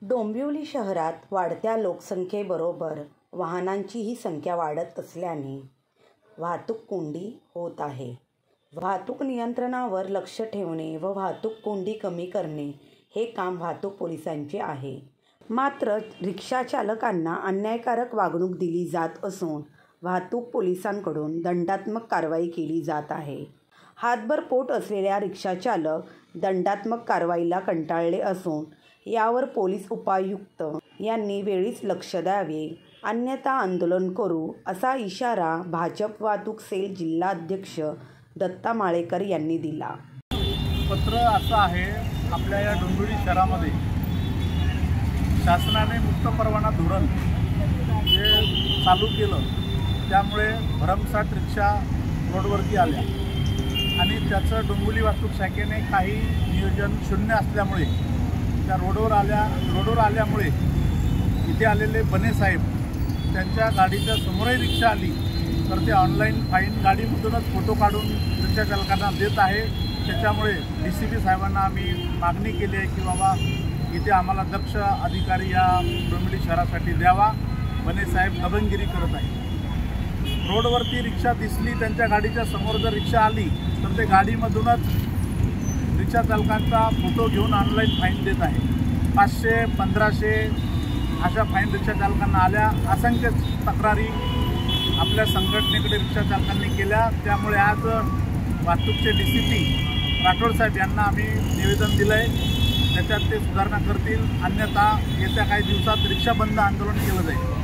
डोंबिवली शहरात वाढत्या लोकसंख्येबरोबर वाहनांचीही संख्या वाढत असल्याने वाहतूक कोंडी होत आहे. वाहतूक नियंत्रणावर लक्ष ठेवणे व वाहतूक कोंडी कमी करणे हे काम वाहतूक पोलिसांचे आहे. मात्र रिक्षा चालकांना अन्यायकारक वागणूक दिली जात असून वाहतूक पोलिसांकडून दंडात्मक कारवाई केली जात आहे. हातभर पोट असलेल्या रिक्षाचालक दंडात्मक कारवाईला कंटाळले असून यावर पोलीस उपायुक्त यांनी वेळीच लक्ष द्यावे, अन्यथा आंदोलन करू असा इशारा भाजप वाहतूक सेल जिल्हाध्यक्ष दत्ता माळेकर यांनी दिला. पत्र असं आहे, आपल्या या डोंबिवली शहरामध्ये शासनाने मुक्त परवाना धोरण जे चालू केलं त्यामुळे भरमसाठ रिक्षा रोडवरती आल्या आणि त्याचं डोंबिवली वाहतूक शाखेने काही नियोजन शून्य असल्यामुळे त्या रोडवर आल्यामुळे इथे आलेले बने साहेब त्यांच्या गाडीच्या समोरही रिक्षा आली तर ते ऑनलाईन फाईन गाडीमधूनच फोटो काढून रिक्षा चालकांना देत आहे. त्याच्यामुळे DCP साहेबांना आम्ही मागणी केली आहे की बाबा इथे आम्हाला दक्ष अधिकारी या डोंबिवली शहरासाठी द्यावा. बने साहेब दबंगगिरी करत आहे. रोडवरती रिक्षा दिसली, त्यांच्या गाडीच्या समोर जर रिक्षा आली तर ते गाडीमधूनच रिक्षा चालकांचा फोटो घेऊन ऑनलाईन फाईन देत आहे. 500, 1500 अशा फाईन रिक्षा चालकांना आल्या. असंख्य तक्रारी आपल्या संघटनेकडे रिक्षा चालकांनी केल्या. त्यामुळे आज वाहतूकचे DCP राठोड साहेब यांना आम्ही निवेदन दिलं आहे. त्याच्यात ते सुधारणा करतील, अन्यथा येत्या काही दिवसात रिक्षा बंद आंदोलन केलं जाईल.